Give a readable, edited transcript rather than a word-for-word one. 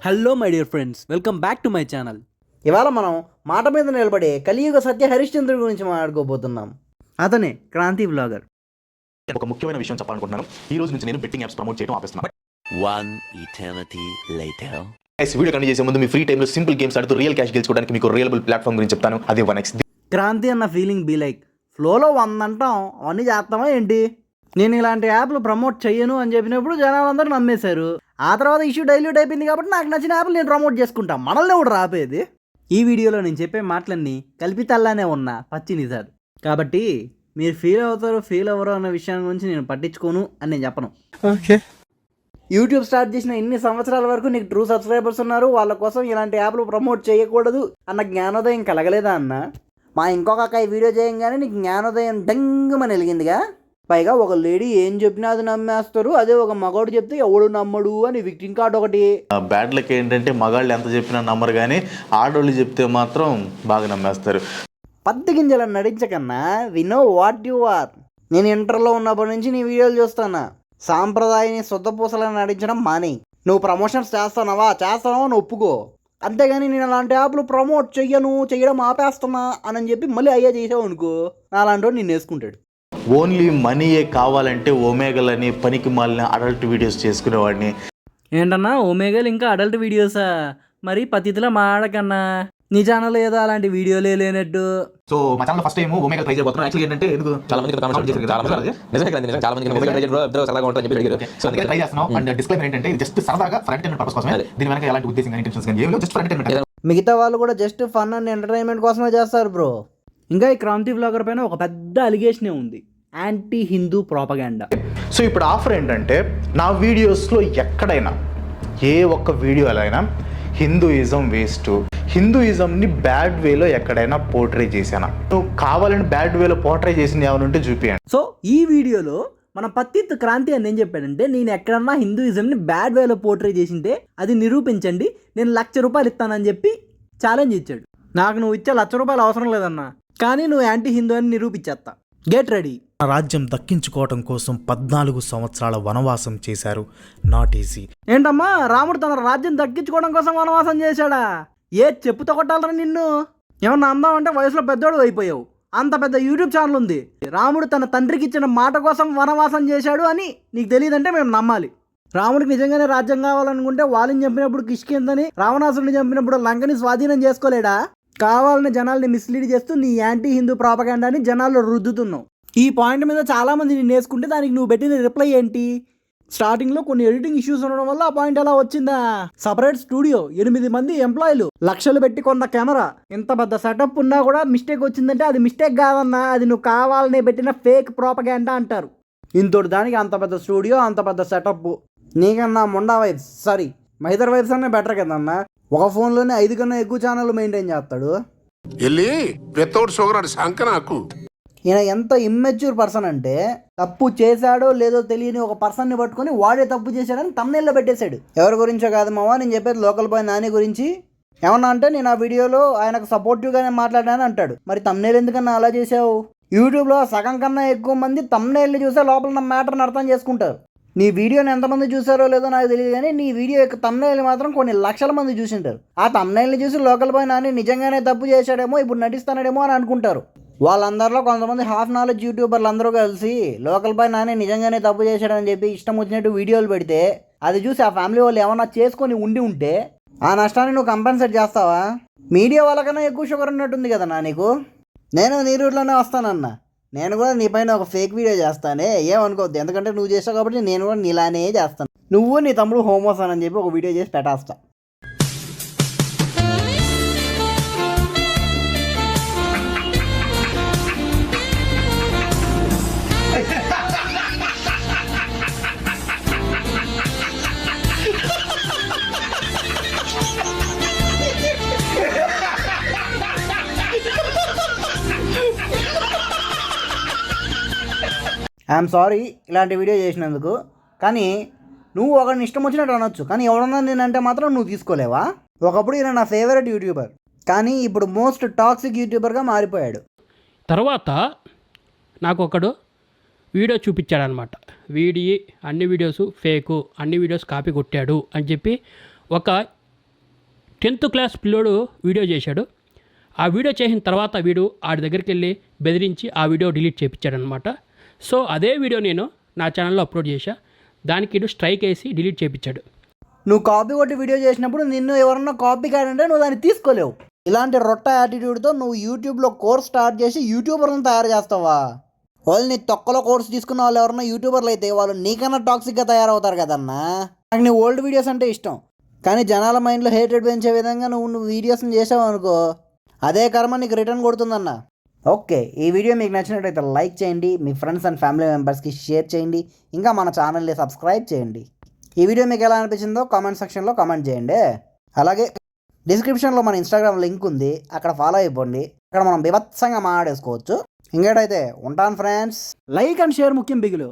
Hello my dear friends, welcome back to my channel. ఇవాళ మనం మాట మీద నిలబడే కలియుగ సత్య హరిశ్చంద్రుడి గురించి మాట్లాడుకోబోతున్నాం. అతనే క్రాంతి వ్లాగర్. ఒక ముఖ్యమైన విషయం చెప్పాలనుకుంటున్నాను. ఈ రోజు నుంచి నేను బెట్టింగ్ యాప్స్ ప్రమోట్ చేయడం ఆపేస్తున్నాను. One eternity later. Video continue చేసే ముందు మీ ఫ్రీ టైంలో సింపుల్ గేమ్స్ ఆడుతూ రియల్ క్యాష్ గెలుచుకోవడానికి మీకు రియలబుల్ ప్లాట్ఫామ్ గురించి చెప్తాను. అది 1x. క్రాంతి అన్న ఫీలింగ్ బీ లైక్ ఫ్లోలో 100 అంటాం, అవన్నీ చేస్తామా ఏంటి? నేను ఇలాంటి యాప్లు ప్రమోట్ చెయ్యను అని చెప్పినప్పుడు జనాలందరూ నమ్మేశారు. ఆ తర్వాత ఇష్యూ డైల్యూట్ అయిపోయింది కాబట్టి నాకు నచ్చిన యాప్లు నేను ప్రమోట్ చేసుకుంటాను. మనల్ని కూడా రాపేది. ఈ వీడియోలో నేను చెప్పే మాటలన్నీ కల్పితల్లానే ఉన్న పచ్చి నిజాలు కాబట్టి మీరు ఫీల్ అవ్వరు అన్న విషయం గురించి నేను పట్టించుకోను అని నేను చెప్పను. ఓకే. యూట్యూబ్ స్టార్ట్ చేసిన ఇన్ని సంవత్సరాల వరకు నీకు ట్రూ సబ్స్క్రైబర్స్ ఉన్నారు, వాళ్ళ కోసం ఇలాంటి యాప్లు ప్రమోట్ చేయకూడదు అన్న జ్ఞానోదయం కలగలేదా అన్న? మా ఇంకొక అక్క ఈ వీడియో చేయంగానే నీకు జ్ఞానోదయం డంగమని వెలిగిందిగా. పైగా ఒక లేడీ ఏం చెప్పినా అది నమ్మేస్తారు, అదే ఒక మగవాడు చెప్తే ఎవడు నమ్మడు అని విక్టింగ్ కార్డ్ ఒకటి. బ్యాడ్ లక్ ఏంటంటే మగాళ్ళు ఎంత చెప్పినా నమ్మరు, కానీ ఆడోళ్ళు చెప్తే మాత్రం బాగా నమ్మేస్తారు. పత్తి గింజలను నడించకన్నా we know what you are. నేను ఇంటర్లో ఉన్నప్పటి నుంచి నీ వీడియోలు చూస్తానా. సాంప్రదాయాన్ని శుద్ధపూసలను నడించడం మాని. నువ్వు ప్రమోషన్స్ చేస్తానవా అని ఒప్పుకో. అంతేగాని నేను అలాంటి యాప్లు ప్రమోట్ చేయడం ఆపేస్తున్నా అని చెప్పి మళ్ళీ అయ్యా చేసావు అనుకో, అలాంటి వాడు నేను వేసుకుంటాడు. ఓన్లీ మనీయే కావాలంటే ఒమేగలని పనికి మాలిన అడల్ట్ వీడియోస్ చేసుకునేవాడిని. ఏంటన్నా ఒమేగాలు ఇంకా అడల్ట్ వీడియోసా? మరి పతిథిలా మాడకన్నా. నీ ఛానల్ ఏదో అలాంటి వీడియోలే లేనట్టు. సో మా channel first time omega try చేయబోతున్నాం. యాక్చువల్లీ ఏంటంటే చాలా మంది కామెంట్ చేశారు, చాలా మంది చాలా మంది ఒమేగా ట్రై చేయడం సరదాగా ఉంటుందని చెప్పి అడిగారు. సో అందుకే ట్రై చేస్తున్నాం. అండ్ డిస్క్లైమర్ ఏంటంటే జస్ట్ సరదాగా ఫర్ ఎంటర్టైన్మెంట్ పర్పస్ కోసమే. దీని వెనక ఎలాంటి ఉద్దేశం కానీ ఇంటెన్షన్స్ కానీ ఏమీ లేవు, జస్ట్ ఫర్ ఎంటర్టైన్మెంట్. మిగతా వాళ్ళు కూడా జస్ట్ ఫన్ అండ్ ఎంటర్టైన్మెంట్ కోసమే చేస్తారు బ్రో. ఇంకా ఈ క్రాంతి వ్లాగర్ పైన ఒక పెద్ద అలిగేషనే ఉంది, యాంటీ హిందూ ప్రాపగాండా. సో ఇప్పుడు ఆఫర్ ఏంటంటే నా వీడియోస్లో ఎక్కడైనా ఏ ఒక్క వీడియోలో అయినా హిందూయిజం వేస్ట్, హిందూయిజంని బ్యాడ్ వేలో ఎక్కడైనా పోర్ట్రే చేశానా, నువ్వు కావాలని బ్యాడ్ వేలో పోర్ట్రే చేసింది ఏమైనా ఉంటే చూపియండి. సో ఈ వీడియోలో మన పత్తిత్ క్రాంతి అని ఏం చెప్పాడంటే, నేను ఎక్కడన్నా హిందూయిజంని బ్యాడ్ వేలో పోర్ట్రే చేసింటే అది నిరూపించండి, నేను ₹1,00,000 ఇస్తానని చెప్పి ఛాలెంజ్ ఇచ్చాడు. నాకు నువ్వు ఇచ్చే ₹1,00,000 అవసరం లేదన్నా, కానీ నువ్వు యాంటీ హిందూ అని నిరూపించేస్తా. Get ready. రాజ్యం దక్కించుకోవటం కోసం 14 సంవత్సరాల వనవాసం చేశారు. Not easy. ఏంటమ్మా, రాముడు తన రాజ్యం దక్కించుకోవడం కోసం వనవాసం చేశాడా? ఏ చెప్పుతో కొట్టాలరా నిన్ను? ఏమన్నా అందామంటే వయసులో పెద్దోడు అయిపోయావు. అంత పెద్ద యూట్యూబ్ ఛానల్ ఉంది. రాముడు తన తండ్రికి ఇచ్చిన మాట కోసం వనవాసం చేశాడు అని నీకు తెలియదంటే మేము నమ్మాలి. రాముడికి నిజంగానే రాజ్యం కావాలనుకుంటే వాళ్ళని చంపినప్పుడు కిష్కిందని, రావణాసురుని చంపినప్పుడు లంకని స్వాధీనం చేసుకోలేడా? కావాలని జనాల్ని మిస్లీడ్ చేస్తూ నీ యాంటీ హిందూ ప్రాపగాండాని జనాల్లో రుద్దుతున్నావు. ఈ పాయింట్ మీద చాలామంది నేను వేసుకుంటే దానికి నువ్వు పెట్టిన రిప్లై ఏంటి? స్టార్టింగ్లో కొన్ని ఎడిటింగ్ ఇష్యూస్ ఉండడం వల్ల ఆ పాయింట్ ఎలా వచ్చిందా? సపరేట్ స్టూడియో, 8 మంది ఎంప్లాయీలు, లక్షలు పెట్టి కొన్న కెమెరా, ఇంత పెద్ద సెటప్ ఉన్నా కూడా మిస్టేక్ వచ్చిందంటే అది మిస్టేక్ కాదన్నా, అది నువ్వు కావాలని పెట్టిన ఫేక్ ప్రాపగాండా అంటారు. ఇంతటి దానికి అంత పెద్ద స్టూడియో, అంత పెద్ద సెటప్. నీకన్నా ముండా వైబ్స్, సారీ మైదర్ వైబ్స్ అనే బెటర్ కదన్నా. ఒక ఫోన్లోనే 5 కన్నా ఎక్కువ ఛానల్ మెయింటైన్ చేస్తాడు. వితౌట్ షుగర్ అని శంక నాకు. ఈయన ఎంత ఇమ్మెచ్యూర్ పర్సన్ అంటే, తప్పు చేశాడో లేదో తెలియని ఒక పర్సన్ని పట్టుకొని వాడే తప్పు చేశాడని తమ్నైల్లో పెట్టేశాడు. ఎవరి గురించో కాదు మావా నేను చెప్పేది, లోకల్ బాయ్ నాని గురించి. ఏమన్నా అంటే నేను ఆ వీడియోలో ఆయనకు సపోర్టివ్గానే మాట్లాడాను అంటాడు. మరి తమ్నైల్ ఎందుకన్నా అలా చేసావు? యూట్యూబ్లో సగం కన్నా ఎక్కువ మంది తమ్నైల్ని చూసే లోపల ఉన్న మ్యాటర్ని అర్థం చేసుకుంటారు. నీ వీడియోని ఎంతమంది చూసారో లేదో నాకు తెలియదు, కానీ నీ వీడియో యొక్క తమ్నైల్ మాత్రం కొన్ని లక్షల మంది చూసింటారు. ఆ తమ్నైల్ని చూసి లోకల్ బాయ్ నాని నిజంగానే తప్పు చేశాడేమో, ఇప్పుడు నటిస్తాడేమో అని అనుకుంటారు. వాళ్ళందరిలో కొంతమంది హాఫ్ నాలెడ్జ్ యూట్యూబర్లు అందరూ కలిసి లోకల్ బాయ్ నాని నిజంగానే తప్పు చేశాడని చెప్పి ఇష్టం వచ్చినట్టు వీడియోలు పెడితే అది చూసి ఆ ఫ్యామిలీ వాళ్ళు ఏమన్నా చేసుకొని ఉంటే ఆ నష్టాన్ని నువ్వు కంపెన్సేట్ చేస్తావా? మీడియా వాళ్ళకన్నా ఎక్కువ షుగర్ ఉన్నట్టుంది కదన్నా నీకు. నేను నీ రూట్లోనే వస్తానన్నా. నేను కూడా నీ పైన ఒక ఫేక్ వీడియో చేస్తానే, ఏమనుకోవద్దు. ఎందుకంటే నువ్వు చేస్తావు కాబట్టి నేను కూడా నీలానే చేస్తాను. నువ్వు నీ తమ్ముడు హోమోస్ అని చెప్పి ఒక వీడియో చేసి పెట్టేస్తా. ఐఎమ్ సారీ ఇలాంటి వీడియో చేసినందుకు. కానీ నువ్వు ఒకరిని ఇష్టం వచ్చినట్టు అనొచ్చు, కానీ ఎవడన్నా నేనంటే మాత్రం నువ్వు తీసుకోలేవా? ఒకప్పుడు ఈయన నా ఫేవరెట్ యూట్యూబర్, కానీ ఇప్పుడు మోస్ట్ టాక్సిక్ యూట్యూబర్గా మారిపోయాడు. తర్వాత నాకు ఒకడు వీడియో చూపించాడనమాట. అన్ని వీడియోస్ ఫేకు, అన్ని వీడియోస్ కాపీ కొట్టాడు అని చెప్పి ఒక 10th క్లాస్ పిల్లోడు వీడియో చేశాడు. ఆ వీడియో చేసిన తర్వాత వీడు ఆడి దగ్గరికి వెళ్ళి బెదిరించి ఆ వీడియో డిలీట్ చేయించాడనమాట. సో అదే వీడియో నేను నా ఛానల్లో అప్లోడ్ చేశా. దానికి వీడు స్ట్రైక్ వేసి డిలీట్ చేయించాడు. నువ్వు కాపీ కొట్టి వీడియో చేసినప్పుడు నిన్ను ఎవరన్నా కాపీ కాడంటే నువ్వు దాన్ని తీసుకోలేవు. ఇలాంటి రొట్ట యాటిట్యూడ్తో నువ్వు యూట్యూబ్లో కోర్స్ స్టార్ట్ చేసి యూట్యూబర్లను తయారు చేస్తావా? వాళ్ళు నీ తొక్కలో కోర్స్ తీసుకున్న వాళ్ళు ఎవరన్నా యూట్యూబర్లు అయితే వాళ్ళు నీకన్నా టాక్సిక్గా తయారవుతారు కదన్నా. నాకు నీ ఓల్డ్ వీడియోస్ అంటే ఇష్టం, కానీ జనాల మైండ్లో హేటెడ్ పెంచే విధంగా నువ్వు వీడియోస్ని చేసావు అనుకో, అదే కర్మ నీకు రిటర్న్ కొడుతుందన్న. ఓకే, ఈ వీడియో మీకు నచ్చినట్టయితే లైక్ చేయండి, మీ ఫ్రెండ్స్ అండ్ ఫ్యామిలీ మెంబర్స్కి షేర్ చేయండి, ఇంకా మన ఛానల్ని సబ్స్క్రైబ్ చేయండి. ఈ వీడియో మీకు ఎలా అనిపించిందో కామెంట్ సెక్షన్లో కామెంట్ చేయండి. అలాగే డిస్క్రిప్షన్లో మన ఇన్స్టాగ్రామ్ లింక్ ఉంది, అక్కడ ఫాలో అయిపోండి. అక్కడ మనం బీభత్సంగా మాట్లాడేసుకోవచ్చు. ఇంకేటైతే ఉంటాను ఫ్రెండ్స్. లైక్ అండ్ షేర్ ముఖ్యం బిగులు.